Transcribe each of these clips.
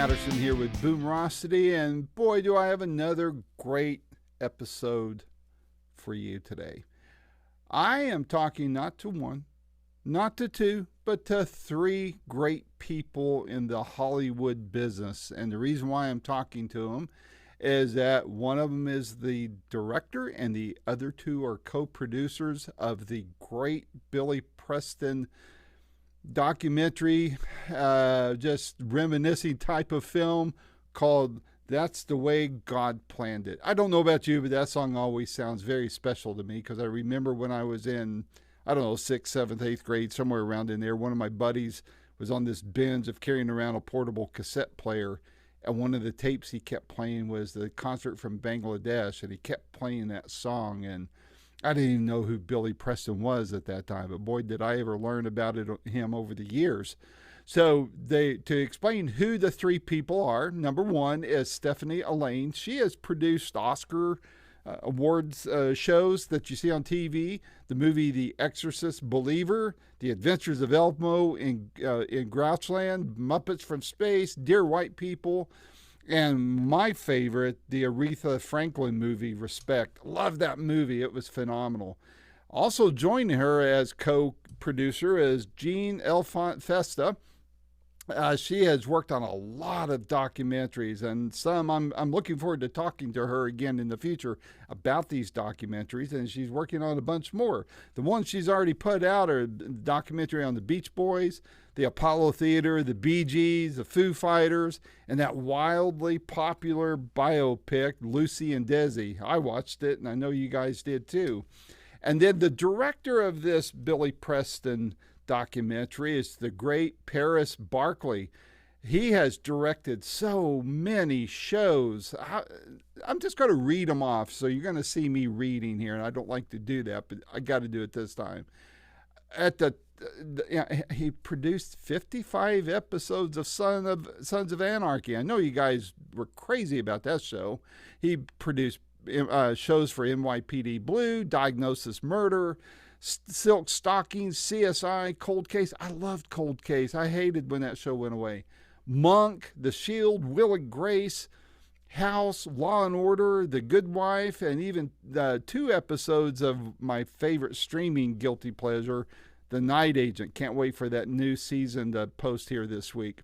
Patterson here with Boomerocity, and boy, do I have another great episode for you today. I am talking not to one, not to two, but to three great people in the Hollywood business. And the reason why I'm talking to them is that one of them is the director and the other two are co-producers of the great Billy Preston documentary, just reminiscing type of film called That's the Way God Planned It. I don't know about you, but that song always sounds very special to me because I remember when I was in, I don't know, 6th, 7th, 8th grade, somewhere around in there, one of my buddies was on this binge of carrying around a portable cassette player, and one of the tapes he kept playing was the concert from Bangladesh, and he kept playing that song, and I didn't even know who Billy Preston was at that time, but boy, did I ever learn about him over the years. So to explain who the three people are, number one is Stephanie Allain. She has produced Oscar awards shows that you see on TV, the movie The Exorcist Believer, The Adventures of Elmo in Grouchland, Muppets from Space, Dear White People, and my favorite, the Aretha Franklin movie, Respect. Love that movie. It was phenomenal. Also joining her as co-producer is Jeanne Elfant Festa. She has worked on a lot of documentaries, and some I'm looking forward to talking to her again in the future about these documentaries, and she's working on a bunch more. The ones she's already put out are a documentary on the Beach Boys, the Apollo Theater, the Bee Gees, the Foo Fighters, and that wildly popular biopic, Lucy and Desi. I watched it, and I know you guys did too. And then the director of this Billy Preston documentary is the great Paris Barclay. He has directed so many shows. I'm just going to read them off, so you're going to see me reading here, and I don't like to do that, but I got to do it this time. He produced 55 episodes of Sons of Anarchy. I know you guys were crazy about that show. He produced shows for NYPD Blue, Diagnosis Murder, Silk Stockings, CSI, Cold Case. I loved Cold Case. I hated when that show went away. Monk, The Shield, Will and Grace, House, Law and Order, The Good Wife, and even 2 episodes of my favorite streaming guilty pleasure, The Night Agent. Can't wait for that new season to post here this week.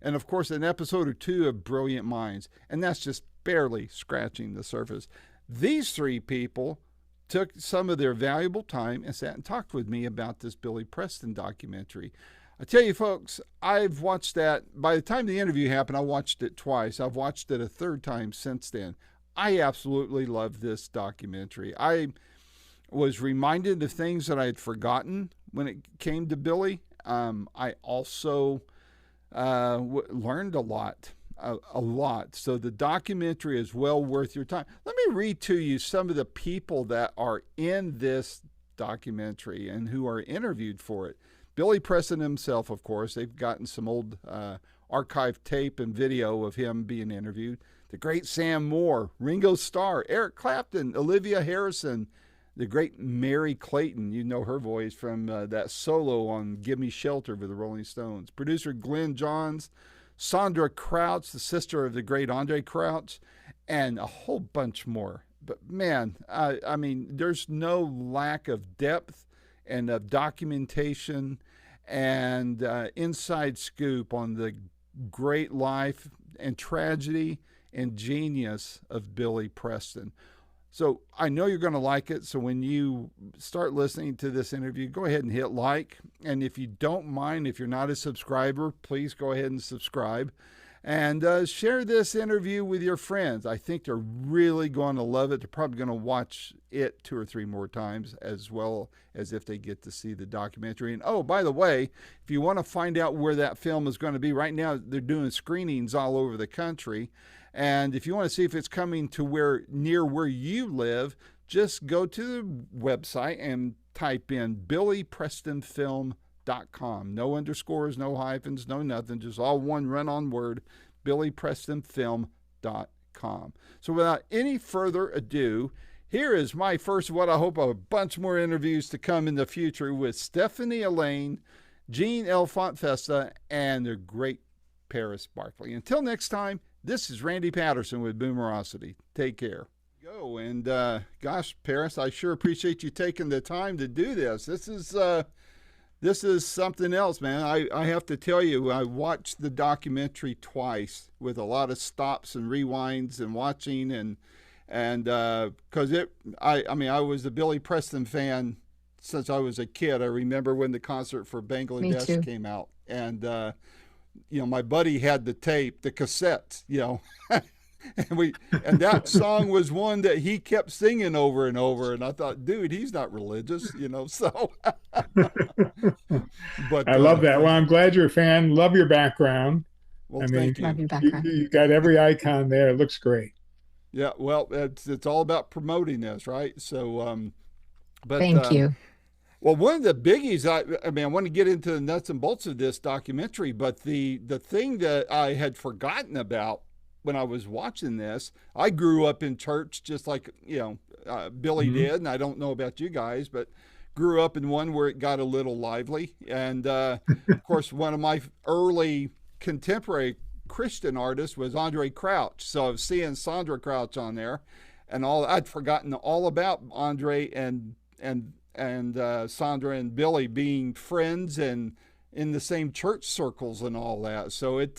And of course, an episode or 2 of Brilliant Minds. And that's just barely scratching the surface. These three people took some of their valuable time and sat and talked with me about this Billy Preston documentary. I tell you folks, I've watched that. By the time the interview happened, I watched it twice. I've watched it a third time since then. I absolutely love this documentary. I was reminded of things that I had forgotten when it came to Billy. I also learned a lot. So the documentary is well worth your time. Let me read to you some of the people that are in this documentary and who are interviewed for it. Billy Preston himself, of course. They've gotten some old archived tape and video of him being interviewed. The great Sam Moore, Ringo Starr, Eric Clapton, Olivia Harrison, the great Mary Clayton. You know her voice from that solo on Give Me Shelter with the Rolling Stones. Producer Glenn Johns, Sandra Crouch, the sister of the great Andre Crouch, and a whole bunch more. But man, I mean, there's no lack of depth and of documentation and inside scoop on the great life and tragedy and genius of Billy Preston. So I know you're going to like it. So when you start listening to this interview, go ahead and hit like. And if you don't mind, if you're not a subscriber, please go ahead and subscribe. And share this interview with your friends. I think they're really going to love it. They're probably going to watch it 2 or 3 more times, as well as if they get to see the documentary. And oh, by the way, if you want to find out where that film is going to be, right now they're doing screenings all over the country. And if you want to see if it's coming to near where you live, just go to the website and type in billyprestonfilm.com. No underscores, no hyphens, no nothing, just all one run-on word, billyprestonfilm.com. So without any further ado, here is my first, what I hope a bunch more interviews to come in the future with Stephanie Allain, Jeanne Elfant Festa, and the great Paris Barclay. Until next time, this is Randy Patterson with Boomerocity. Take care. Go and gosh, Paris, I sure appreciate you taking the time to do this. This is something else, man. I have to tell you, I watched the documentary twice with a lot of stops and rewinds and watching and because I was a Billy Preston fan since I was a kid. I remember when the concert for Bangladesh came out, and my buddy had the tape, the cassettes, and that song was one that he kept singing over and over, and I thought, dude, he's not religious, so. But I love that. Well, I'm glad you're a fan. Love your background. Well, thank you. Love your background. You got every icon there. It looks great. Yeah, well, it's all about promoting this, right? So, but thank you. Well, one of the biggies, I want to get into the nuts and bolts of this documentary, but the thing that I had forgotten about when I was watching this, I grew up in church just like, Billy did, and I don't know about you guys, but grew up in one where it got a little lively. And, of course, one of my early contemporary Christian artists was Andre Crouch. So I was seeing Sandra Crouch on there, and I'd forgotten all about Andre and Sandra and Billy being friends and in the same church circles and all that. So it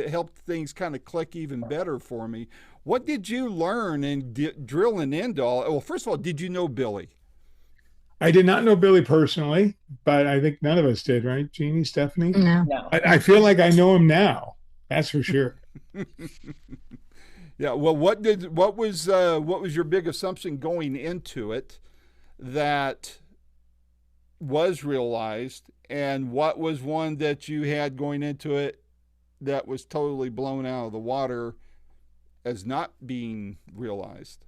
helped things kind of click even better for me. What did you learn in drilling into all? Well, first of all, did you know Billy? I did not know Billy personally, but I think none of us did, right? Jeannie, Stephanie? No. I feel like I know him now. That's for sure. Yeah. Well, what was your big assumption going into it that was realized, and what was one that you had going into it that was totally blown out of the water as not being realized?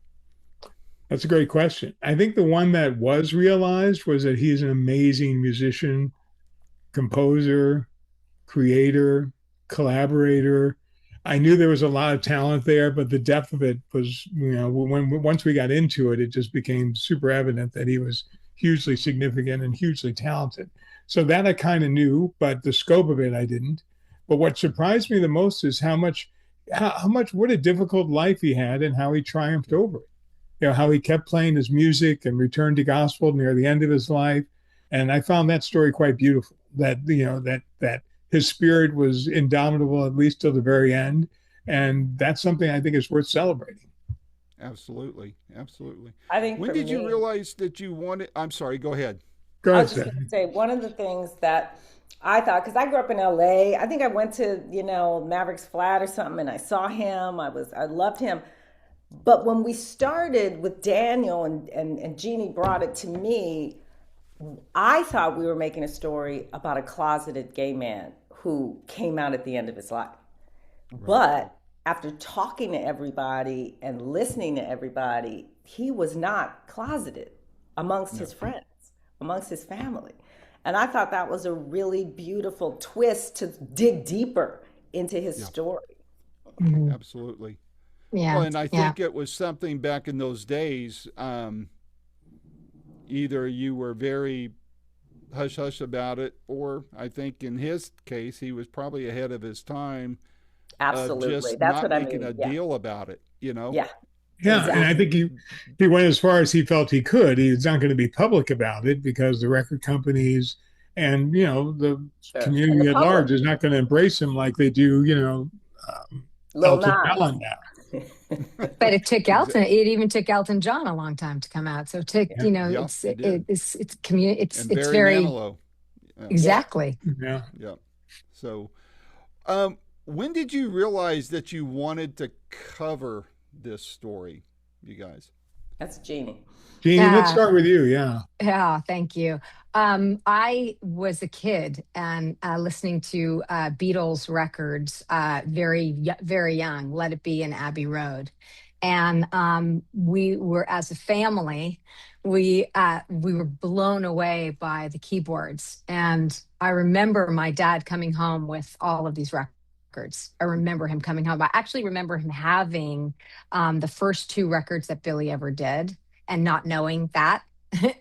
That's a great question. I think the one that was realized was that he's an amazing musician, composer, creator, collaborator. I knew there was a lot of talent there, but the depth of it was, once we got into it, it just became super evident that he was hugely significant and hugely talented. So that I kind of knew, but the scope of it, I didn't. But what surprised me the most is what a difficult life he had and how he triumphed over it. How he kept playing his music and returned to gospel near the end of his life. And I found that story quite beautiful, that his spirit was indomitable, at least till the very end. And that's something I think is worth celebrating. Absolutely. Absolutely. I think when did you realize that you wanted, I'm sorry, go ahead. Go ahead, I was just going to say, one of the things that I thought, because I grew up in LA, I think I went to, Maverick's Flat or something, and I saw him. I loved him. But when we started with Daniel and Jeannie brought it to me, I thought we were making a story about a closeted gay man who came out at the end of his life. Right. But after talking to everybody and listening to everybody, he was not closeted amongst his friends, amongst his family. And I thought that was a really beautiful twist to dig deeper into his story. Mm-hmm. Absolutely. Yeah. Well, and I think it was something back in those days, either you were very hush-hush about it, or I think in his case, he was probably ahead of his time. Absolutely. Just That's not what I making mean. a deal about it, Yeah. Yeah, exactly. and I think he went as far as he felt he could. He's not going to be public about it because the record companies and, the community at large is not going to embrace him like they do, Elton John now. But it took Elton. It even took Elton John a long time to come out. So it's very exactly. Yeah. Yeah. So, when did you realize that you wanted to cover this story, you guys? That's Jeannie. Jeannie, let's start with you. Yeah. Yeah. Thank you. I was a kid and listening to Beatles records very, very young, Let It Be and Abbey Road. And we were, as a family, we were blown away by the keyboards. And I remember my dad coming home with all of these records. I remember him coming home. I actually remember him having the first two records that Billy ever did and not knowing that.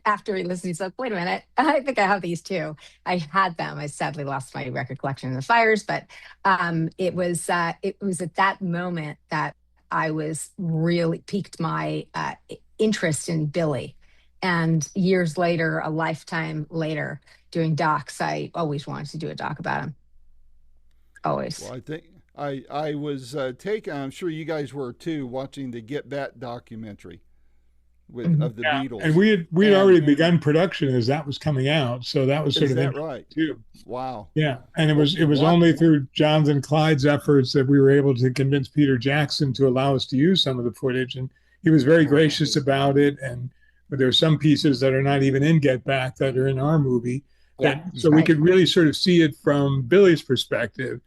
after he listened, he's like, wait a minute, I think I have these too. I had them. I sadly lost my record collection in the fires, but it was at that moment that I was really piqued my interest in Billy. And years later, a lifetime later, doing docs, I always wanted to do a doc about him. Always. Well, I think I was taken. I'm sure you guys were too, watching the Get Back documentary of the Beatles. And we had already begun production as that was coming out, so that was sort Is of that right? too. Wow. Yeah, and it was only through Jonathan Clyde's efforts that we were able to convince Peter Jackson to allow us to use some of the footage, and he was very gracious about it. But there are some pieces that are not even in Get Back that are in our movie. So we could really sort of see it from Billy's perspective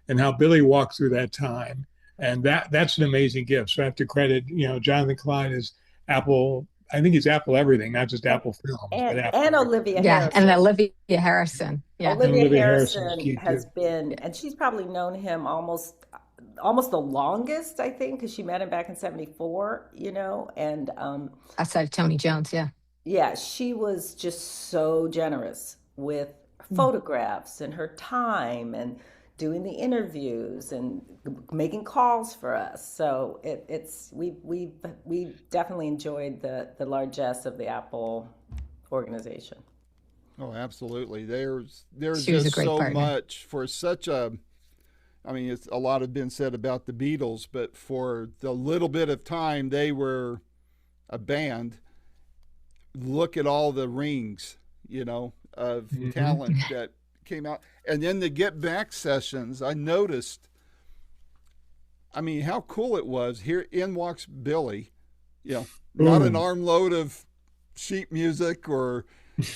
and how Billy walked through that time. And that's an amazing gift. So I have to credit, Jonathan Clyde is Apple. I think he's Apple everything, not just Apple Films. And Olivia Harrison. And Olivia Harrison. Yeah. Olivia Harrison has been, and she's probably known him almost the longest, I think, because she met him back in 1974, and outside of Tony Jones, yeah. Yeah, she was just so generous with photographs and her time and doing the interviews and making calls for us. So we definitely enjoyed the largesse of the Apple organization. Oh, absolutely. There's She was just a great so partner. much for such a. I mean, it's a lot have been said about the Beatles, but for the little bit of time they were a band, look at all the rings, of talent that came out. And then the Get Back sessions, I noticed, I mean, how cool it was. Here in walks Billy, not an armload of sheet music or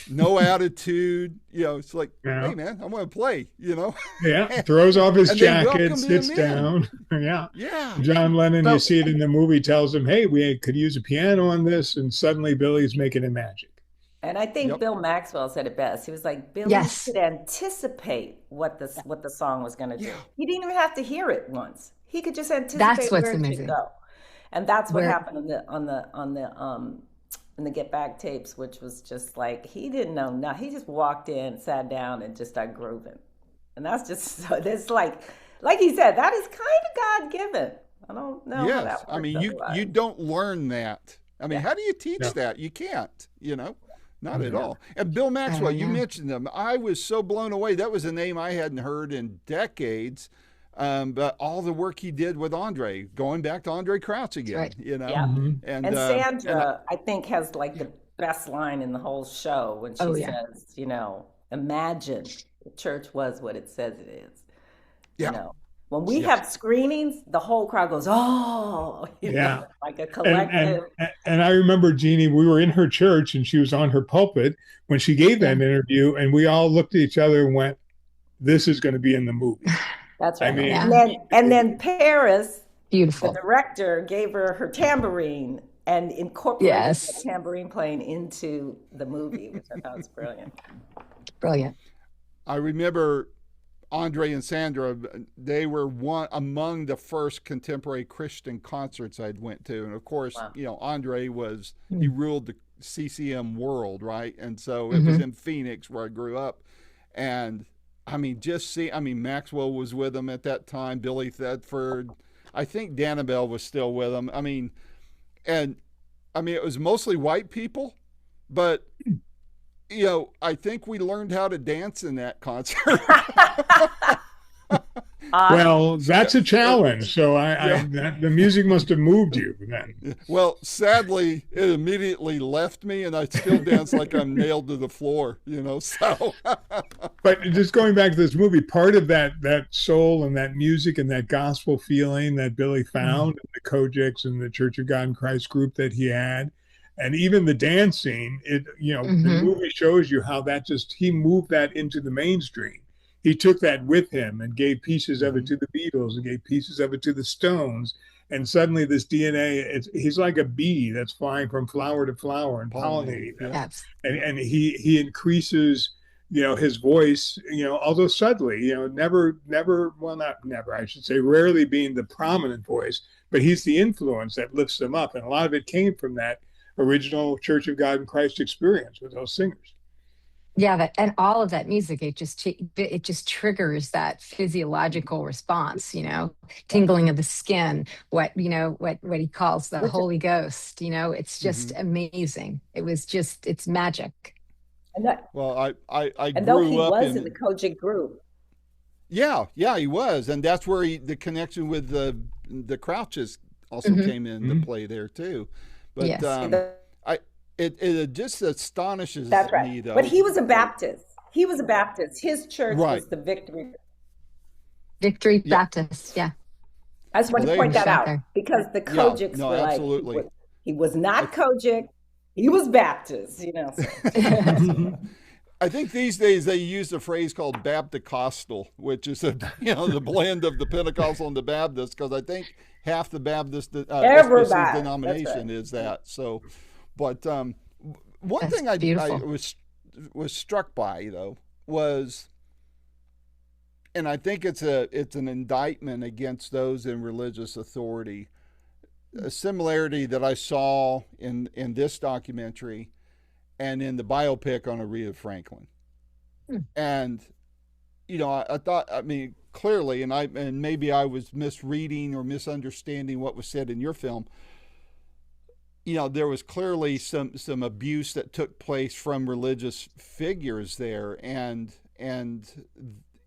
no attitude. It's like, hey, man, I'm going to play, Yeah, throws off his jacket, sits down. Yeah. John Lennon, you see it in the movie, tells him, hey, we could use a piano on this, and suddenly Billy's making it magic. And I think Bill Maxwell said it best. He was like, Billy could anticipate what the song was going to do. He didn't even have to hear it once. He could just anticipate where it should go. And that's what happened in the Get Back tapes, which was just like, he didn't know nothing. He just walked in, sat down, and just started grooving. And that's just so, that's like he said, that is kind of God-given. I don't know. Yes, I mean, you don't learn that. I mean, how do you teach that? You can't, not at all. And Bill Maxwell, you mentioned him. I was so blown away. That was a name I hadn't heard in decades. But all the work he did with Andre, going back to Andre Crouch again, And Sandra, I think, has like the best line in the whole show when she says, imagine the church was what it says it is. When we have screenings, the whole crowd goes, oh, like a collective. And I remember, Jeannie, we were in her church and she was on her pulpit when she gave that interview, and we all looked at each other and went, this is going to be in the movie. That's right. I mean, and then Paris, beautiful, the director, gave her tambourine and incorporated the tambourine playing into the movie, which I thought was brilliant. Brilliant. I remember Andre and Sandra, they were among the first contemporary Christian concerts I'd went to. And of course, Andre he ruled the CCM world, right? And so it was in Phoenix where I grew up. And I mean, Maxwell was with him at that time, Billy Thetford. I think Danabelle was still with him. It was mostly white people, but I think we learned how to dance in that concert. Well, that's a challenge. So the music must have moved you then. Well, sadly, it immediately left me, and I still dance like I'm nailed to the floor, so. But just going back to this movie, part of that soul and that music and that gospel feeling that Billy found in the Kojaks and the Church of God in Christ group that he had, and even the dancing, the movie shows you how he moved that into the mainstream. He took that with him and gave pieces of it to the Beatles and gave pieces of it to the Stones. And suddenly this DNA, he's like a bee that's flying from flower to flower and pollinating them. Yes. And he increases, his voice, although subtly, rarely being the prominent voice, but he's the influence that lifts them up. And a lot of it came from that original Church of God in Christ experience with those singers. Yeah, and all of that music, it just triggers that physiological response, tingling of the skin, what he calls the Holy Ghost, it's just amazing. It's magic. Well, I and though grew he up was in the Kojic group. Yeah, he was, and that's where the connection with the Crouches also came into play there too. But yes. It just astonishes That's right. me, though. But he was a Baptist. His church was the Victory Baptist. Yeah. I just want to point that out because the Kojics were absolutely. Like, he was not Kojic. He was Baptist, So. I think these days they use a phrase called Baptist-costal, which is the blend of the Pentecostal and the Baptist, because I think half the Baptist denomination is that. So, but one thing I was struck by, though, was, and I think it's an indictment against those in religious authority, a similarity that I saw in this documentary and in the biopic on Aretha Franklin. And, I thought, clearly, and maybe I was misreading or misunderstanding what was said in your film, there was clearly some abuse that took place from religious figures there. And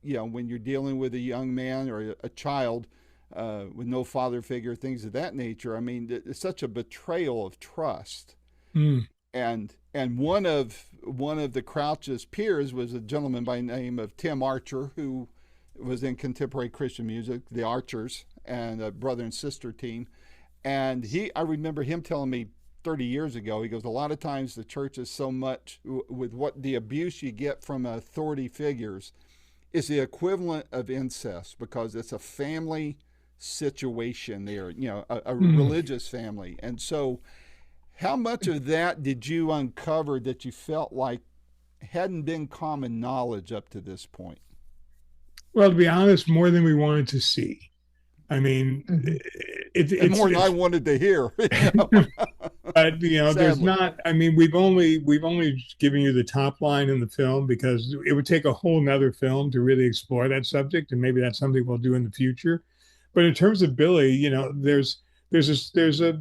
when you're dealing with a young man or a child with no father figure, things of that nature, it's such a betrayal of trust. And one of the Crouch's peers was a gentleman by the name of Tim Archer, who was in contemporary Christian music, the Archers, and a brother and sister team. And I remember him telling me 30 years ago, he goes, a lot of times the church is so much with what the abuse you get from authority figures is the equivalent of incest, because it's a family situation there, a religious family. And so how much of that did you uncover that you felt like hadn't been common knowledge up to this point? Well, to be honest, more than we wanted to see. It's more than I wanted to hear. But there's not. We've only given you the top line in the film because it would take a whole nother film to really explore that subject, and maybe that's something we'll do in the future. But in terms of Billy, there's a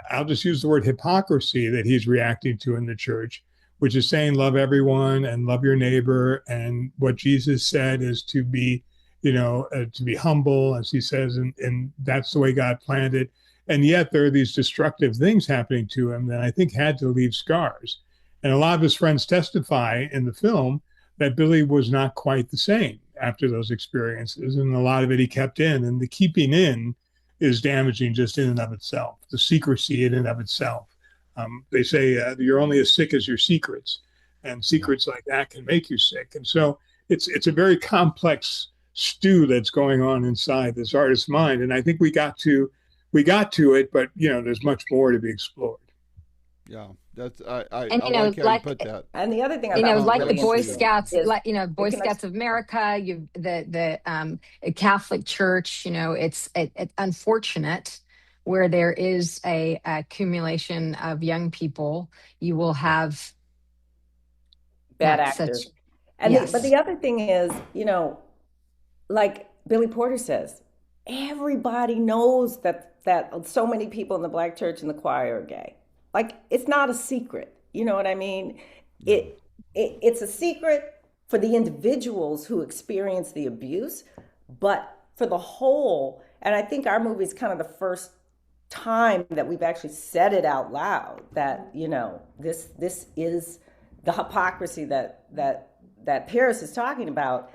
I'll just use the word hypocrisy that he's reacting to in the church, which is saying love everyone and love your neighbor, and what Jesus said is to be to be humble, as he says, and that's the way God planned it. And yet there are these destructive things happening to him that I think had to leave scars. And a lot of his friends testify in the film that Billy was not quite the same after those experiences. And a lot of it he kept in, and the keeping in is damaging just in and of itself, the secrecy in and of itself. They say you're only as sick as your secrets, and secrets like that can make you sick. And so it's a very complex stew that's going on inside this artist's mind. And I think we got to it, but there's much more to be explored. Yeah, that's I like how you put that. And the other thing, like the Boy Scouts, Boy Scouts of America, the Catholic Church. It's unfortunate where there is a accumulation of young people. You will have bad actors. But the other thing is, like Billy Porter says, everybody knows that so many people in the Black church and the choir are gay. Like, it's not a secret. You know what I mean? It's a secret for the individuals who experience the abuse, but for the whole. And I think our movie is kind of the first time that we've actually said it out loud, that this is the hypocrisy that Paris is talking about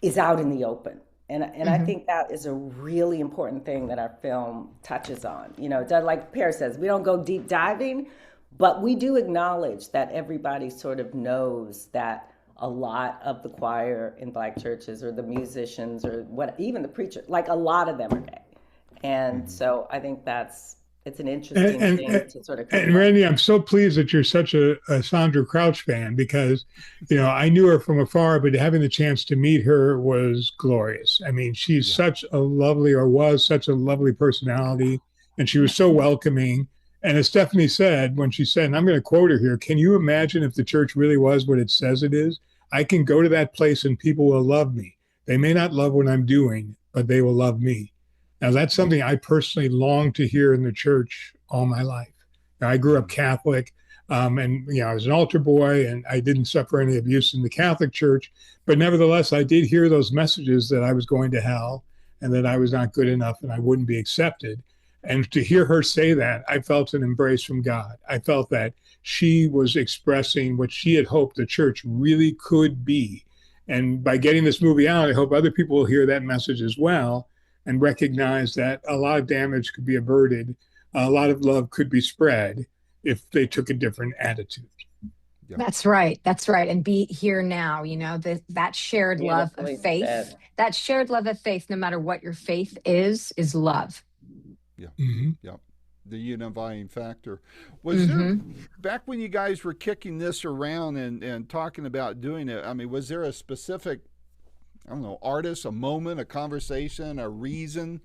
is out in the open. And I think that is a really important thing that our film touches on. Like Paris says, we don't go deep diving, but we do acknowledge that everybody sort of knows that a lot of the choir in Black churches, or the musicians, or even the preacher, like a lot of them are gay. And so I think it's an interesting thing to sort of. And Randy, I'm so pleased that you're such a Sandra Crouch fan, because, I knew her from afar, but having the chance to meet her was glorious. she's such a lovely personality, and she was so welcoming. And as Stephanie said, when she said, and I'm going to quote her here, can you imagine if the church really was what it says it is? I can go to that place and people will love me. They may not love what I'm doing, but they will love me. Now, that's something I personally long to hear in the church all my life. Now, I grew up Catholic, and I was an altar boy, and I didn't suffer any abuse in the Catholic Church. But nevertheless, I did hear those messages that I was going to hell and that I was not good enough and I wouldn't be accepted. And to hear her say that, I felt an embrace from God. I felt that she was expressing what she had hoped the church really could be. And by getting this movie out, I hope other people will hear that message as well and recognize that a lot of damage could be averted, a lot of love could be spread if they took a different attitude. Yeah. That's right. That's right. And be here now, that shared love of faith, that shared love of faith, no matter what your faith is love. Yeah. Mm-hmm. Yeah. The unifying factor. Was there, back when you guys were kicking this around and talking about doing it, I mean, was there a specific, I don't know, artist, a moment, a conversation, a reason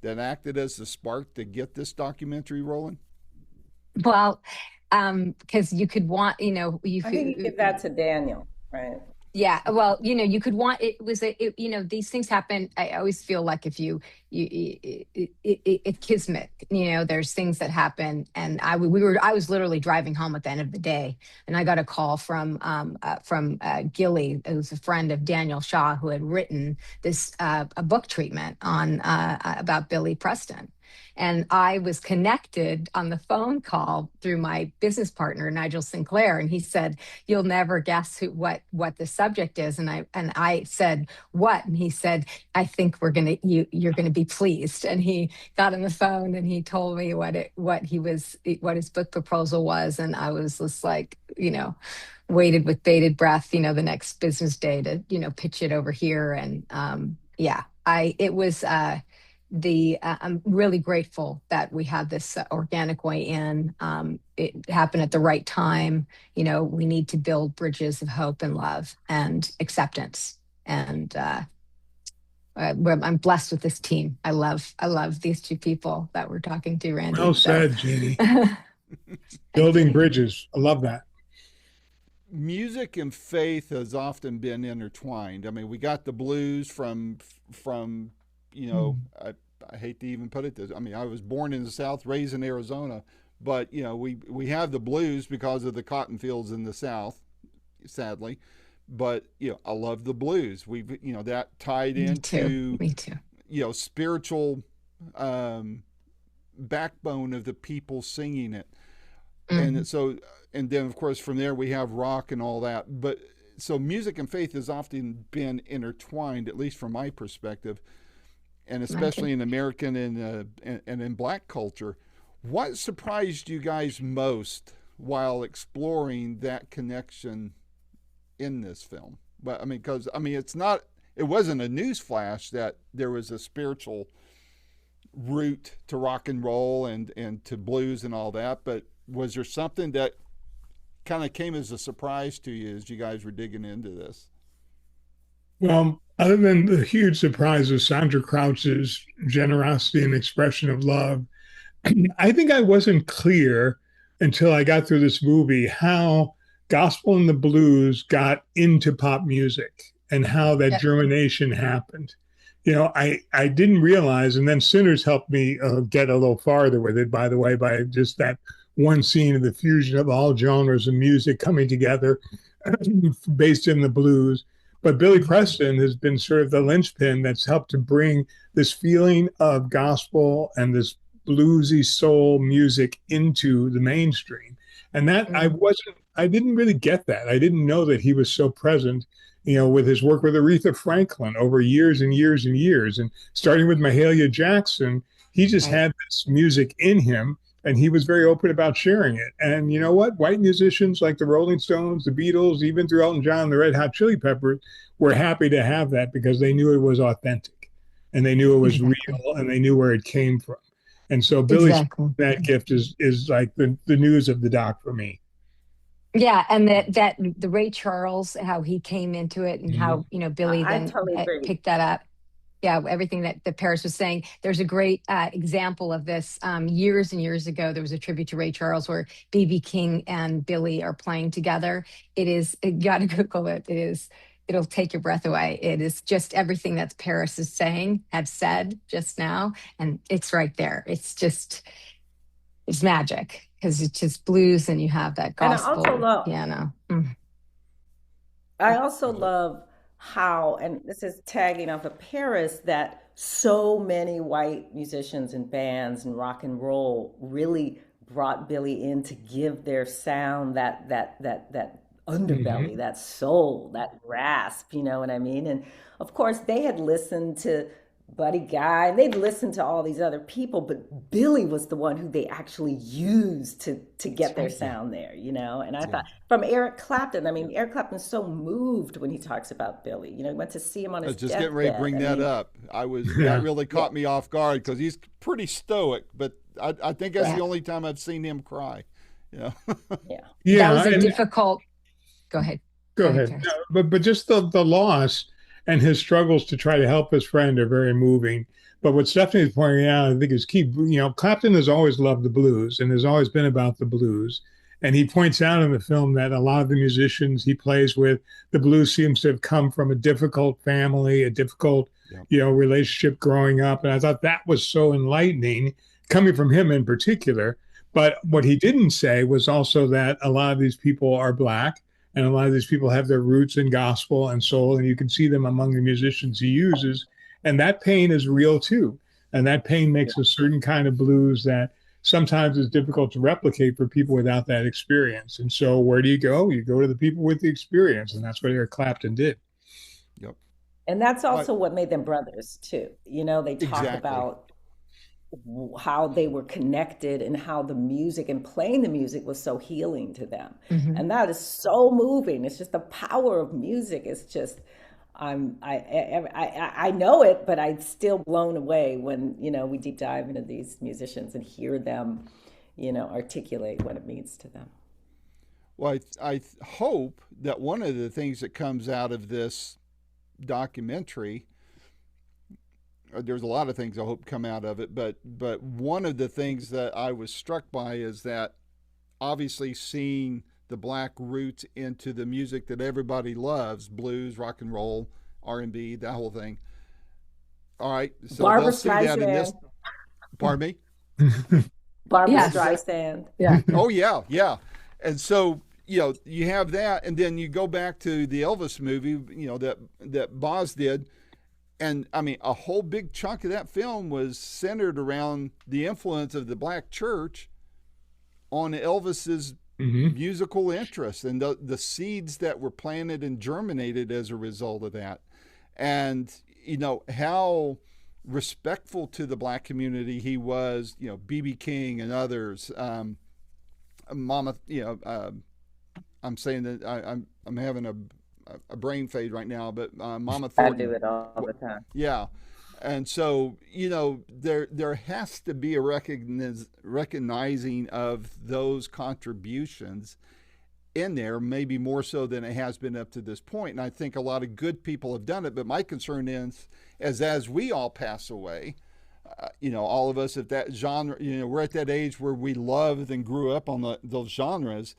that acted as the spark to get this documentary rolling? Well, because you could want, I think you give that to Daniel, right? Yeah, well, you could want these things happen. I always feel like if it's kismet. There's things that happen, and I was literally driving home at the end of the day, and I got a call from Gilly, who's a friend of Daniel Shaw, who had written this a book treatment on about Billy Preston. And I was connected on the phone call through my business partner, Nigel Sinclair. And he said, "You'll never guess what the subject is." And I said, "What?" And he said, "I think you're going to be pleased." And he got on the phone and he told me what his book proposal was. And I was just like, waited with bated breath, the next business day to, pitch it over here. And I'm really grateful that we had this organic way in. It happened at the right time. We need to build bridges of hope and love and acceptance. And I'm blessed with this team. I love these two people that we're talking to, Randy. Well said, Jeannie. Building bridges. I love that. Music and faith has often been intertwined. I mean, we got the blues from I hate to even put it this. I mean, I was born in the South, raised in Arizona, but we have the blues because of the cotton fields in the South, sadly. But I love the blues. We've that tied into Me too. Spiritual backbone of the people singing it, and then of course from there we have rock and all that. But so music and faith has often been intertwined, at least from my perspective. And especially in American and in Black culture. What surprised you guys most while exploring that connection in this film? But because it wasn't a newsflash that there was a spiritual root to rock and roll and to blues and all that. But was there something that kind of came as a surprise to you as you guys were digging into this? Well, other than the huge surprise of Sandra Crouch's generosity and expression of love, I think I wasn't clear until I got through this movie how gospel and the blues got into pop music and how that germination happened. I didn't realize, and then Sinners helped me get a little farther with it, by the way, by just that one scene of the fusion of all genres of music coming together based in the blues. But Billy Preston has been sort of the linchpin that's helped to bring this feeling of gospel and this bluesy soul music into the mainstream. And that I didn't really get that. I didn't know that he was so present, with his work with Aretha Franklin over years and years and years. And starting with Mahalia Jackson, he just had this music in him. And he was very open about sharing it. And you know what? White musicians like the Rolling Stones, the Beatles, even through Elton John and the Red Hot Chili Peppers, were happy to have that because they knew it was authentic and they knew it was real and they knew where it came from. And so Billy's that gift is like the news of the doc for me. Yeah, and that the Ray Charles, how he came into it and how Billy then totally picked that up. Yeah, everything that Paris was saying. There's a great example of this. Years and years ago, there was a tribute to Ray Charles where B.B. King and Billy are playing together. You got to Google it. It'll take your breath away. It is just everything that Paris is saying, have said just now, and it's right there. It's magic because it's just blues, and you have that gospel piano. I also love how, and this is tagging off of Paris, that so many white musicians and bands and rock and roll really brought Billy in to give their sound that underbelly, that soul, that rasp, you know what I mean? And of course, they had listened to Buddy Guy, they'd listened to all these other people, but Billy was the one who they actually used to get their sound there, you know? And I thought, from Eric Clapton, I mean, Eric Clapton's so moved when he talks about Billy. You know, he went to see him on his just deathbed. getting ready to bring that up. That really caught me off guard because he's pretty stoic, but I think that's the only time I've seen him cry. Yeah. That was a difficult. Go ahead. Go ahead. No, but just the loss and his struggles to try to help his friend are very moving. But what Stephanie's pointing out, I think, is key. You know, Clapton has always loved the blues and has always been about the blues. And he points out in the film that a lot of the musicians he plays with, the blues seems to have come from a difficult family, a difficult, relationship growing up. And I thought that was so enlightening, coming from him in particular. But what he didn't say was also that a lot of these people are Black. And a lot of these people have their roots in gospel and soul, and you can see them among the musicians he uses. And that pain is real too. And that pain makes a certain kind of blues that sometimes is difficult to replicate for people without that experience. And so where do you go? You go to the people with the experience. And that's what Eric Clapton did. Yep. And that's also what made them brothers too. You know, they talk about how they were connected and how the music and playing the music was so healing to them. And that is so moving. It's just the power of music. It's just, I know it, but I'm still blown away when, we deep dive into these musicians and hear them, articulate what it means to them. Well, I hope that one of the things that comes out of this documentary, there's a lot of things I hope come out of it, but one of the things that I was struck by is that obviously seeing the Black roots into the music that everybody loves, blues, rock and roll, R&B, that whole thing. All right, so they'll see that in this. Pardon me? Barbra Streisand. Yeah. Oh yeah. And so you have that, and then you go back to the Elvis movie, that Boz did. And I mean, a whole big chunk of that film was centered around the influence of the Black church on Elvis's musical interest and the seeds that were planted and germinated as a result of that. And, how respectful to the Black community he was, B.B. King and others, Mama, I'm saying that I'm having a brain fade right now, but Mama Thornton. I do it all the time. Yeah. And so, there has to be a recognizing of those contributions in there, maybe more so than it has been up to this point. And I think a lot of good people have done it. But my concern is, as we all pass away, all of us at that genre, we're at that age where we loved and grew up on those genres.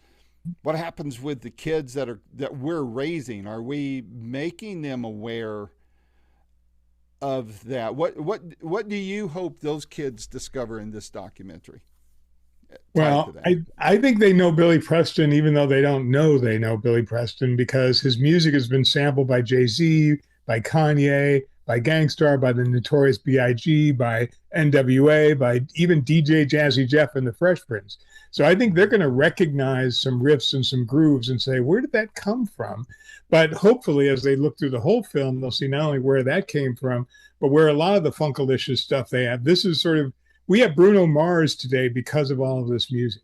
What happens with the kids that we're raising? Are we making them aware of that? What do you hope those kids discover in this documentary? Well, I think they know Billy Preston, even though they don't know they know Billy Preston, because his music has been sampled by Jay-Z, by Kanye, by Gangstar, by the Notorious B.I.G., by NWA, by even DJ Jazzy Jeff and the Fresh Prince. So I think they're going to recognize some riffs and some grooves and say, where did that come from? But hopefully, as they look through the whole film, they'll see not only where that came from, but where a lot of the funkalicious stuff they have. This is we have Bruno Mars today because of all of this music.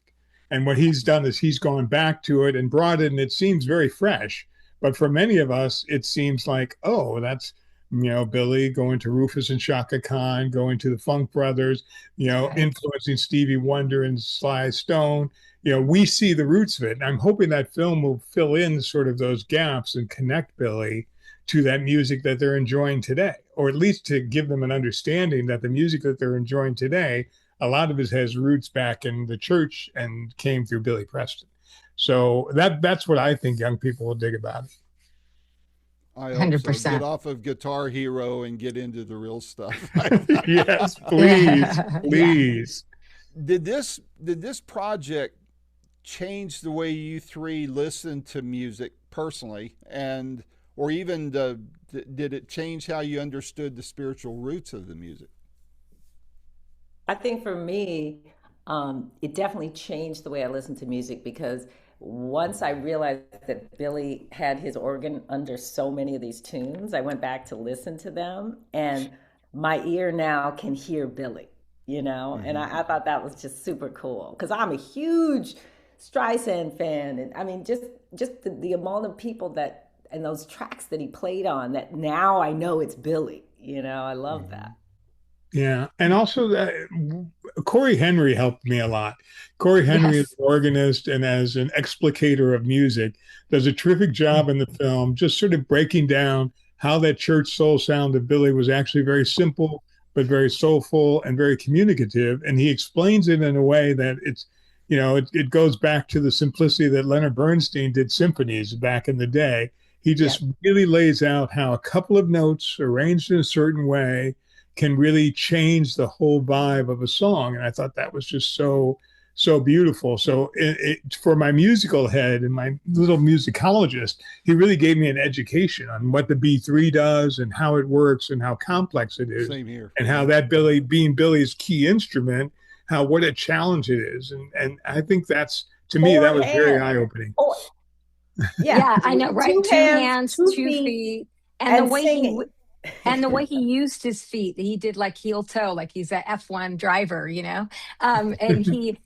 And what he's done is he's gone back to it and brought it, and it seems very fresh. But for many of us, it seems like, oh, that's, Billy going to Rufus and Shaka Khan, going to the Funk Brothers, influencing Stevie Wonder and Sly Stone. We see the roots of it. And I'm hoping that film will fill in sort of those gaps and connect Billy to that music that they're enjoying today, or at least to give them an understanding that the music that they're enjoying today, a lot of it has roots back in the church and came through Billy Preston. So that's what I think young people will dig about it. I hope so. 100%. Get off of Guitar Hero and get into the real stuff. Yes, please, please. Did this project change the way you three listen to music personally, and or even did it change how you understood the spiritual roots of the music? I think for me, it definitely changed the way I listen to music because once I realized that Billy had his organ under so many of these tunes, I went back to listen to them, and my ear now can hear Billy, and I thought that was just super cool because I'm a huge Streisand fan, and I mean, just the amount of people that and those tracks that he played on that now I know it's Billy. I love that. Yeah, and also Corey Henry helped me a lot. Corey Henry is an organist and as an explicator of music, does a terrific job in the film, just sort of breaking down how that church soul sound of Billy was actually very simple, but very soulful and very communicative. And he explains it in a way that it goes back to the simplicity that Leonard Bernstein did symphonies back in the day. He just really lays out how a couple of notes arranged in a certain way can really change the whole vibe of a song. And I thought that was just so beautiful. So for my musical head and my little musicologist, he really gave me an education on what the B3 does and how it works and how complex it is. Same here. And how that Billy, being Billy's key instrument, what a challenge it is. And I think that's, to me, that was very eye-opening. Yeah, I know, right? Two hands, 2 feet. And the way singing. and the way he used his feet, he did like heel toe, like he's a F1 driver, and he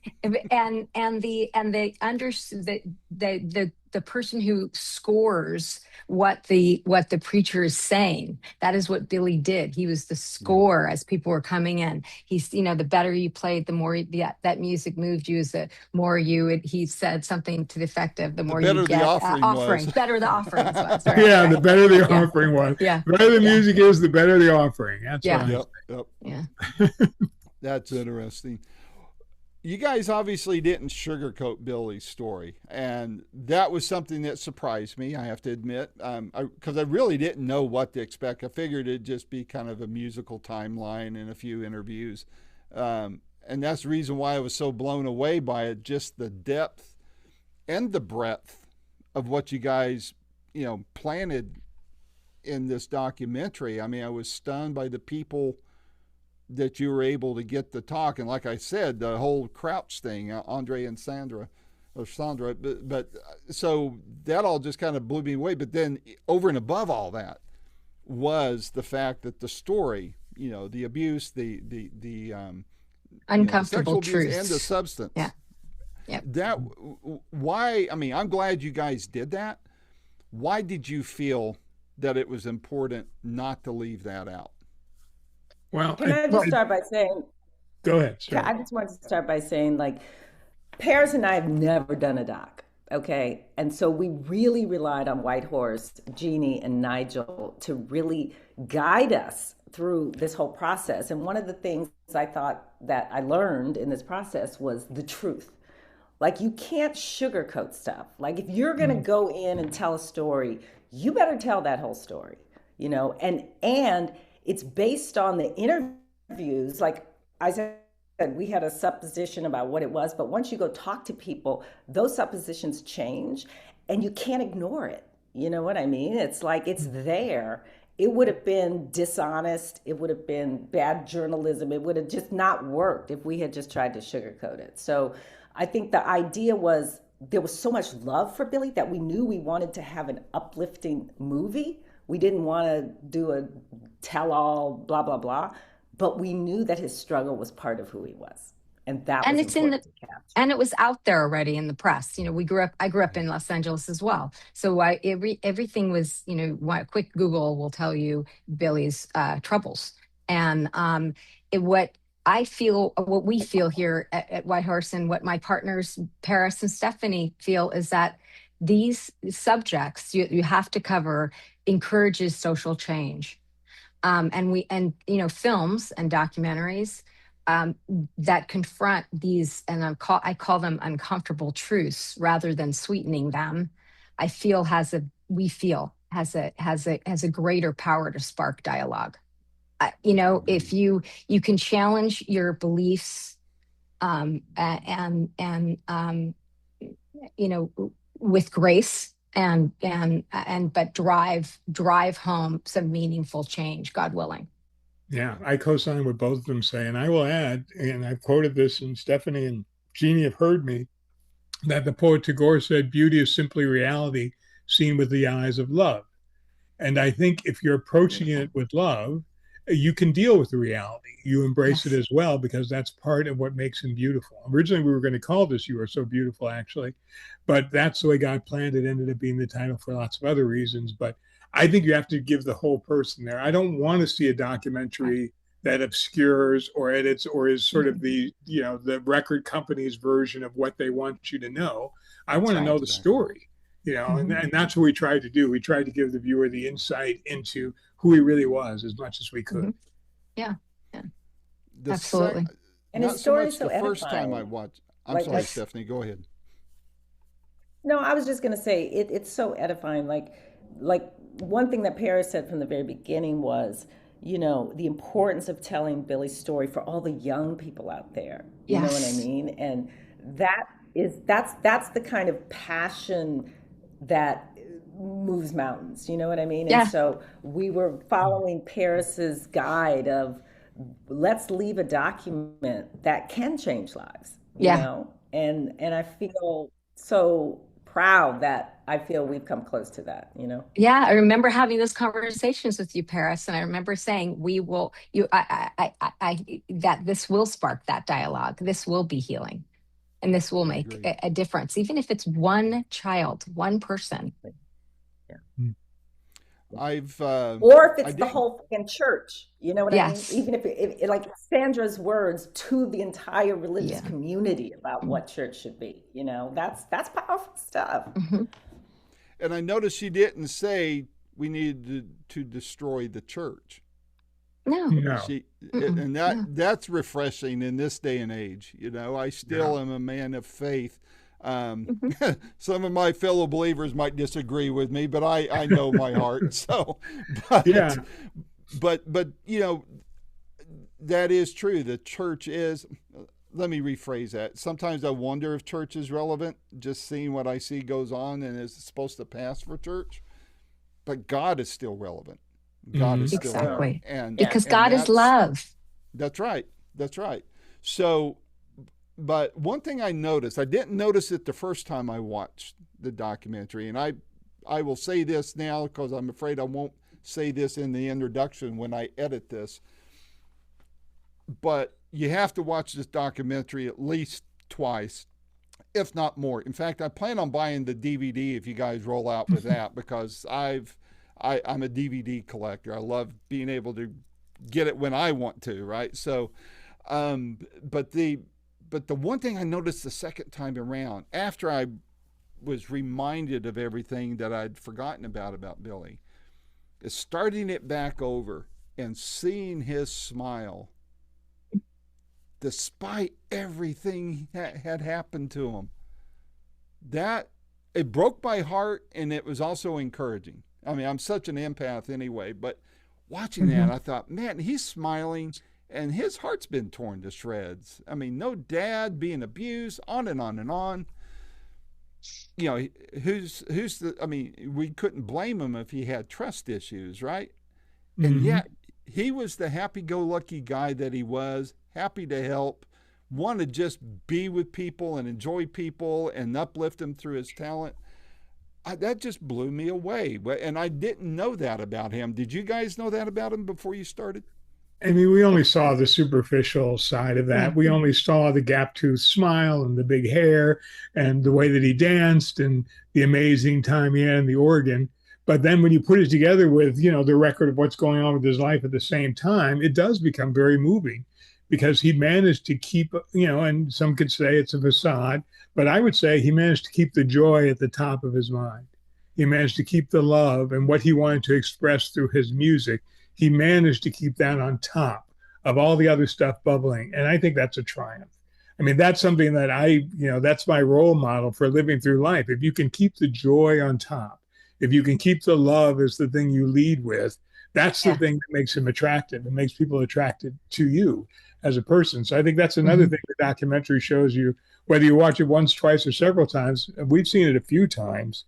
the person who scores what the preacher is saying, that is what Billy did. He was the score as people were coming in. He's, the better you played, the more that music moved you, the more he said something to the effect of the more you get offering, better the offering was. Right, yeah, right. The better the offering was. Yeah. The better the music is, the better the offering. That's Yep. Yeah. That's interesting. You guys obviously didn't sugarcoat Billy's story, and that was something that surprised me, I have to admit, because I really didn't know what to expect. I figured it'd just be kind of a musical timeline and a few interviews, and that's the reason why I was so blown away by it, just the depth and the breadth of what you guys, planted in this documentary. I mean, I was stunned by the people that you were able to get to talk. And like I said, the whole Crouch thing, Andre and Sandra, but so that all just kind of blew me away. But then over and above all that was the fact that the story, the abuse, the uncomfortable the truths and the substance. Yeah. That, why, I mean, I'm glad you guys did that. Why did you feel that it was important not to leave that out? Well, can I just start by saying, go ahead. Sorry. I just wanted to start by saying, like, Paris and I have never done a doc, okay? And so we really relied on Whitehorse, Jeannie, and Nigel to really guide us through this whole process. And one of the things I thought that I learned in this process was the truth. Like, you can't sugarcoat stuff. Like, if you're going to go in and tell a story, you better tell that whole story, and it's based on the interviews. Like I said, we had a supposition about what it was, but once you go talk to people, those suppositions change and you can't ignore it. You know what I mean? It's like, it's there. It would have been dishonest. It would have been bad journalism. It would have just not worked if we had just tried to sugarcoat it. So I think the idea was there was so much love for Billy that we knew we wanted to have an uplifting movie. We didn't want to do a tell-all, blah, blah, blah. But we knew that his struggle was part of who he was. And that was important to capture. And it was out there already in the press. I grew up in Los Angeles as well. So everything was, quick Google will tell you Billy's troubles. And what we feel here at Whitehorse and what my partners, Paris and Stephanie, feel is that these subjects you have to cover encourages social change. And films and documentaries that confront these, and I call them uncomfortable truths rather than sweetening them, I feel has a greater power to spark dialogue. If you can challenge your beliefs, and with grace, but drive home some meaningful change, God willing. Yeah, I co-sign what both of them say. And I will add, and I've quoted this, and Stephanie and Jeannie have heard me, that the poet Tagore said, beauty is simply reality seen with the eyes of love. And I think if you're approaching it with love, you can deal with the reality. You embrace it as well, because that's part of what makes him beautiful. Originally, we were going to call this You Are So Beautiful, actually, but that's the way God planned it. Ended up being the title for lots of other reasons. But I think you have to give the whole person there. I don't want to see a documentary that obscures or edits or is sort of the record company's version of what they want you to know. I want to know the story. And that's what we tried to do. We tried to give the viewer the insight into who he really was as much as we could. Yeah. Absolutely. And his story is so the edifying. First time I watched, I'm sorry, Stephanie, go ahead. No, I was just going to say it's so edifying. Like one thing that Paris said from the very beginning was, the importance of telling Billy's story for all the young people out there. You know what I mean? And that's the kind of passion that moves mountains. You know what I mean? Yeah. And so we were following Paris's guide of, let's leave a document that can change lives. You know? And I feel so proud that I feel we've come close to that, Yeah, I remember having those conversations with you, Paris, and I remember saying that this will spark that dialogue. This will be healing, and this will make a difference, even if it's one child, one person. Or if it's the whole fucking church, you know what I mean? Even if like Sandra's words to the entire religious community about what church should be, that's powerful stuff. And I noticed she didn't say we needed to destroy the church. No. And that's refreshing in this day and age. I still am a man of faith. Some of my fellow believers might disagree with me, but I know my heart. So, but that is true. The church is, let me rephrase that. Sometimes I wonder if church is relevant, just seeing what I see goes on and is supposed to pass for church, but God is still relevant. God is still relevant. And because God is love. That's right. So, but one thing I noticed, I didn't notice it the first time I watched the documentary, and I will say this now because I'm afraid I won't say this in the introduction when I edit this, but you have to watch this documentary at least twice, if not more. In fact, I plan on buying the DVD if you guys roll out with that, because I'm a DVD collector. I love being able to get it when I want to, right? So, but the one thing I noticed the second time around, after I was reminded of everything that I'd forgotten about Billy, is starting it back over and seeing his smile, despite everything that had happened to him. That, it broke my heart, and it was also encouraging. I mean, I'm such an empath anyway, but watching that, I thought, man, he's smiling, and his heart's been torn to shreds. I mean, no dad, being abused, on and on and on. We couldn't blame him if he had trust issues, right? And yet, he was the happy-go-lucky guy that he was, happy to help, want to just be with people and enjoy people and uplift them through his talent. That just blew me away. And I didn't know that about him. Did you guys know that about him before you started? I mean, we only saw the superficial side of that. We only saw the gap-toothed smile and the big hair and the way that he danced and the amazing time he had in the organ. But then when you put it together with, the record of what's going on with his life at the same time, it does become very moving, because he managed to keep, and some could say it's a facade, but I would say he managed to keep the joy at the top of his mind. He managed to keep the love and what he wanted to express through his music. He managed to keep that on top of all the other stuff bubbling. And I think that's a triumph. I mean, that's something that that's my role model for living through life. If you can keep the joy on top, if you can keep the love as the thing you lead with, that's the thing that makes him attractive. It makes people attracted to you as a person. So I think that's another thing the documentary shows you, whether you watch it once, twice, or several times. We've seen it a few times,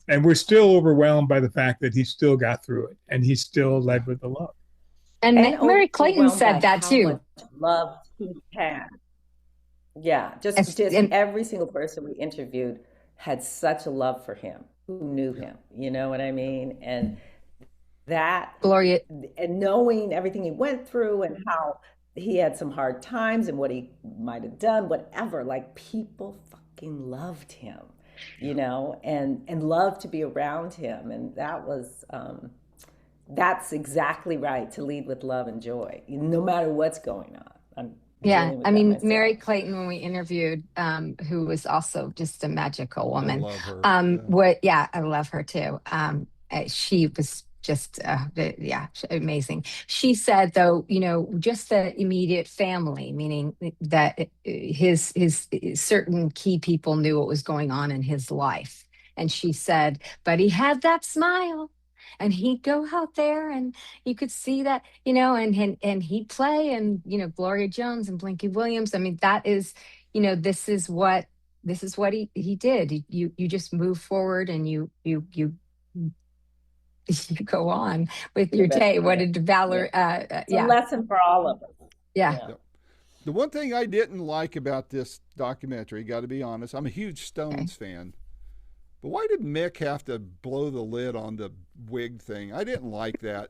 and we're still overwhelmed by the fact that he still got through it and he still led with the love. And Mary Clayton said that too. Love he had. Yeah, just every single person we interviewed had such a love for him, who knew him. You know what I mean? And that, Gloria, and knowing everything he went through and how he had some hard times and what he might have done, whatever, like people fucking loved him, and loved to be around him. And that was, that's exactly right, to lead with love and joy, no matter what's going on. I mean, Mary Clayton, when we interviewed, who was also just a magical woman. I love her. I love her too. She was just, amazing. She said, though, just the immediate family, meaning that his certain key people knew what was going on in his life. And she said, but he had that smile. And he'd go out there and you could see that, and he'd play, and, Gloria Jones and Blinky Williams. I mean, that is, this is what he did. You just move forward and you go on with your day. What a valor. It's a lesson for all of us. Yeah. The one thing I didn't like about this documentary, got to be honest, I'm a huge Stones fan. But why did Mick have to blow the lid on the wig thing? I didn't like that.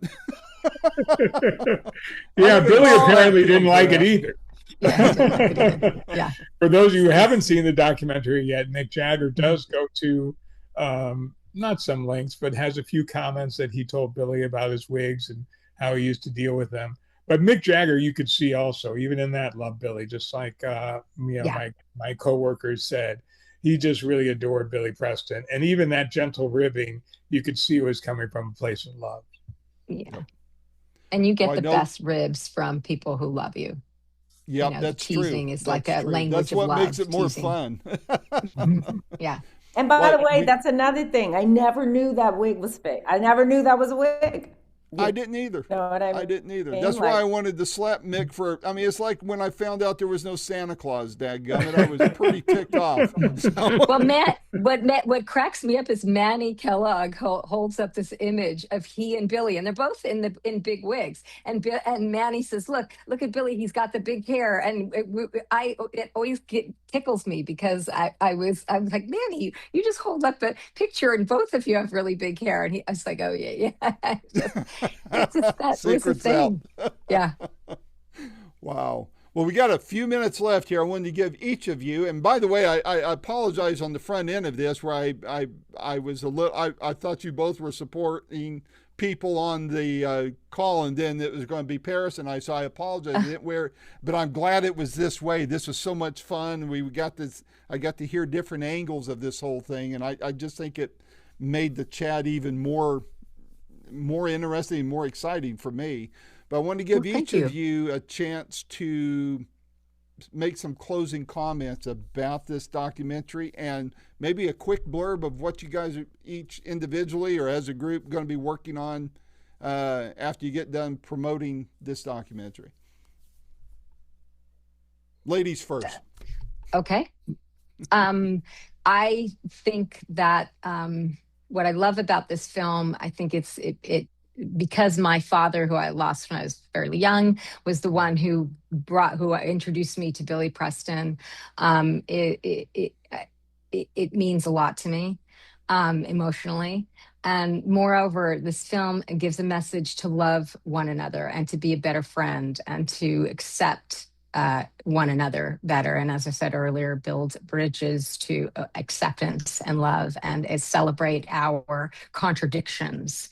Billy apparently didn't like it either. Yeah. For those of you who haven't seen the documentary yet, Mick Jagger does go to not some lengths, but has a few comments that he told Billy about his wigs and how he used to deal with them. But Mick Jagger, you could see also, even in that, loved Billy, just like my coworkers said. He just really adored Billy Preston. And even that gentle ribbing, you could see it was coming from a place of love. Yeah. And you get the best ribs from people who love you. Yeah, that's true. Teasing is like a language of love. That's what makes it more fun. Yeah. And by the way, that's another thing. I never knew that wig was fake. I never knew that was a wig. I didn't either. Know what I mean? I didn't either. That's why I wanted to slap Mick for. I mean, it's like when I found out there was no Santa Claus, dadgummit, I was pretty ticked off. So. Well, what cracks me up is Manny Kellogg holds up this image of he and Billy, and they're both in big wigs. And Manny says, "Look at Billy. He's got the big hair." And it always tickles me because I was like, Manny, you just hold up a picture, and both of you have really big hair. And I was like, oh yeah. It's just that was the thing. Yeah. Wow. Well, we got a few minutes left here. I wanted to give each of you, and by the way, I apologize on the front end of this where I was a little, I thought you both were supporting people on the call, and then it was going to be Paris, and I apologize. But I'm glad it was this way. This was so much fun. I got to hear different angles of this whole thing, and I just think it made the chat even more interesting, more exciting for me. But I want to give each of you a chance to make some closing comments about this documentary and maybe a quick blurb of what you guys are each individually or as a group going to be working on after you get done promoting this documentary. Ladies first. Okay. I think that what I love about this film, I think it because my father, who I lost when I was fairly young, was the one who introduced me to Billy Preston. It means a lot to me emotionally. And moreover, this film gives a message to love one another and to be a better friend and to accept one another better. And as I said earlier, build bridges to acceptance and love and celebrate our contradictions.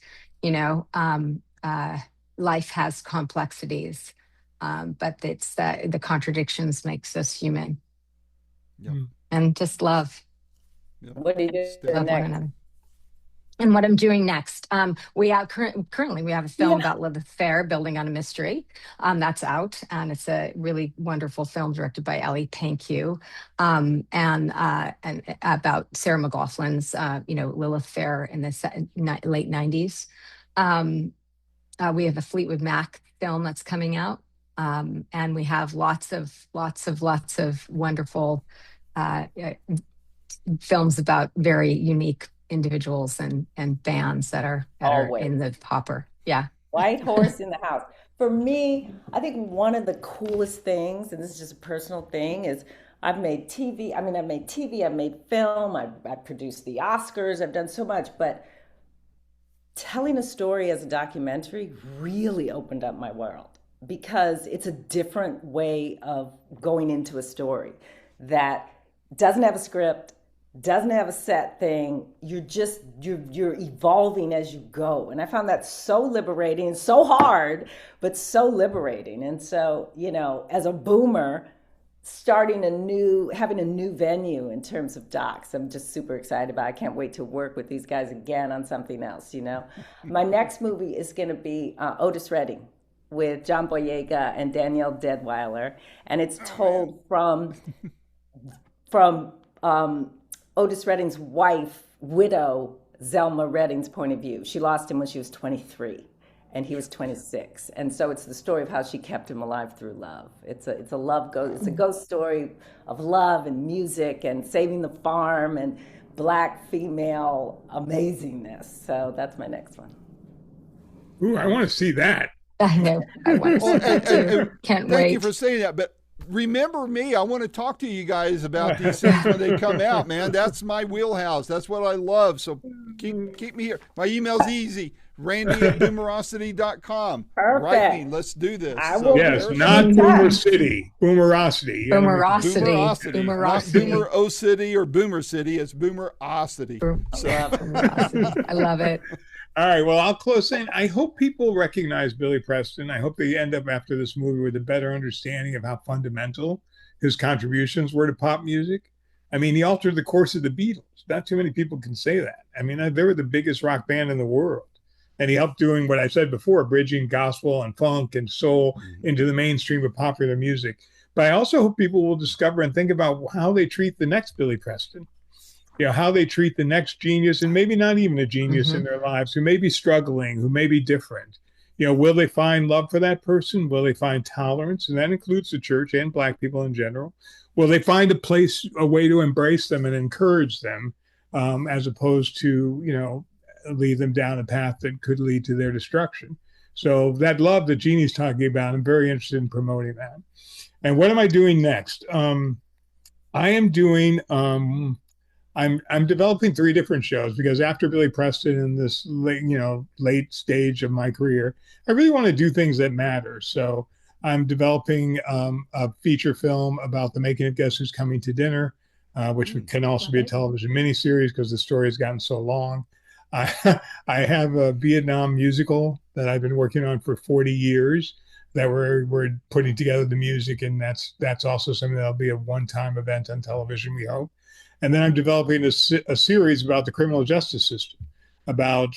Life has complexities. but it's the contradictions makes us human. Yep. And just love. Yep. What do you do Love one next? another. And what I'm doing next, we have currently we have a film about Lilith Fair, building on a mystery. That's out, and it's a really wonderful film directed by Ellie Panku, and about Sarah McLaughlin's, Lilith Fair in the late '90s. We have a Fleetwood Mac film that's coming out, and we have lots of wonderful films about very unique individuals and bands that are in the hopper. Yeah. White horse in the house. For me, I think one of the coolest things, and this is just a personal thing, is I've made TV. I've made film. I've produced the Oscars. I've done so much, but telling a story as a documentary really opened up my world, because it's a different way of going into a story that doesn't have a script, doesn't have a set thing. You're evolving as you go. And I found that so liberating and so hard, but so liberating. And so, as a boomer, having a new venue in terms of docs, I'm just super excited about. I can't wait to work with these guys again on something else, My next movie is going to be Otis Redding with John Boyega and Danielle Deadweiler. And it's told from Otis Redding's widow, Zelma Redding's point of view. She lost him when she was 23, and he was 26. And so it's the story of how she kept him alive through love. It's a ghost story of love and music and saving the farm and Black female amazingness. So that's my next one. Ooh, I want to see that. I know. I want to see that too. Can't wait. Thank you for saying that. But remember me. I want to talk to you guys about these things when they come out, man. That's my wheelhouse. That's what I love. So keep me here. My email's easy. Randy@Boomerocity.com. Perfect. Write me. Let's do this. Yes, not Boomer City. Boomerocity. Boomerocity. Not Boomer City or Boomer City. It's Boomerocity. Boomerocity. I love it. All right. Well, I'll close in. I hope people recognize Billy Preston. I hope they end up after this movie with a better understanding of how fundamental his contributions were to pop music. I mean, he altered the course of the Beatles. Not too many people can say that. I mean, they were the biggest rock band in the world. And he helped doing what I said before, bridging gospel and funk and soul into the mainstream of popular music. But I also hope people will discover and think about how they treat the next Billy Preston. How they treat the next genius, and maybe not even a genius in their lives, who may be struggling, who may be different. Will they find love for that person? Will they find tolerance? And that includes the church and Black people in general. Will they find a way to embrace them and encourage them, as opposed to, lead them down a path that could lead to their destruction? So that love that Jeannie's talking about, I'm very interested in promoting that. And what am I doing next? I am doing... I'm developing 3 different shows, because after Billy Preston in this late stage of my career, I really want to do things that matter. So I'm developing a feature film about the making of Guess Who's Coming to Dinner, which can also be a television miniseries because the story has gotten so long. I have a Vietnam musical that I've been working on for 40 years that we're putting together the music, and that's also something that'll be a one-time event on television, we hope. And then I'm developing a series about the criminal justice system, about,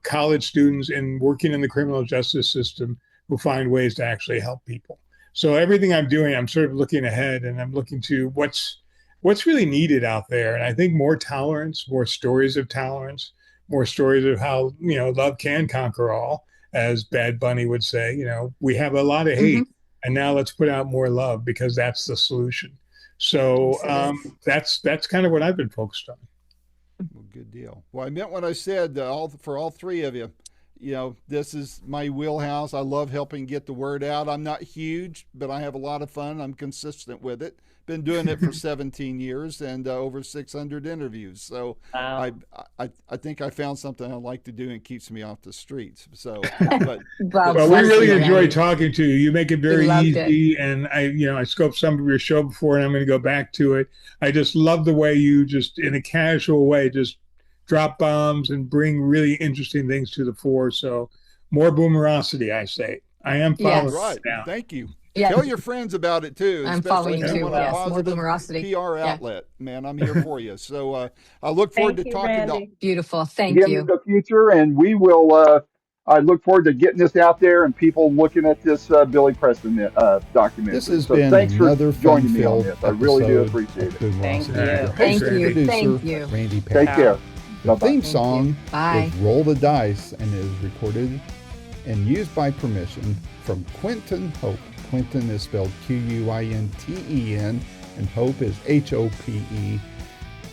college students and working in the criminal justice system who find ways to actually help people. So everything I'm doing, I'm sort of looking ahead, and I'm looking to what's really needed out there. And I think more tolerance, more stories of tolerance, more stories of how, love can conquer all, as Bad Bunny would say. We have a lot of hate, and now let's put out more love, because that's the solution. So that's kind of what I've been focused on. Well, good deal. Well, I meant what I said. For all 3 of you, this is my wheelhouse. I love helping get the word out. I'm not huge, but I have a lot of fun. I'm consistent with it. Been doing it for 17 years and over 600 interviews. So wow. I think I found something I like to do and keeps me off the streets. So, but well, we really enjoy talking to you. You make it very easy, and I scoped some of your show before, and I'm going to go back to it. I just love the way you just, in a casual way, just drop bombs and bring really interesting things to the fore. So more Boomerocity, I say. I am Yes. following Right. now. Thank you. Yes. Tell your friends about it too. I'm especially following if you too. want a Yes, more positive Boomerocity. PR Yeah. outlet. Man, I'm here for you. So I look forward Thank to you, talking Randy. Beautiful. Thank Again in you. the future, and we will. I look forward to getting this out there and people looking at this Billy Preston This documentary. has So been thanks for another joining me on fun-filled this. I really do episode appreciate of it. Boomerocity. Thank Your you. host Thank and you. producer, Thank you. Randy Take Powell. care. The Bye-bye. theme Thank song you. Bye. is Roll the Dice and is recorded and used by permission from Quentin Hope. Quentin is spelled Quinten, and Hope is Hope.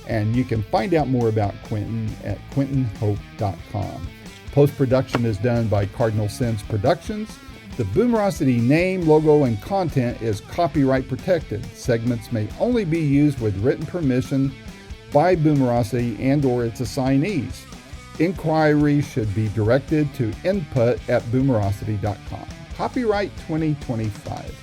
And you can find out more about Quentin at quentinhope.com. Post-production is done by Cardinal Sins Productions. The Boomerocity name, logo, and content is copyright protected. Segments may only be used with written permission by Boomerocity and/or its assignees. Inquiries should be directed to input@boomerocity.com. Copyright 2025.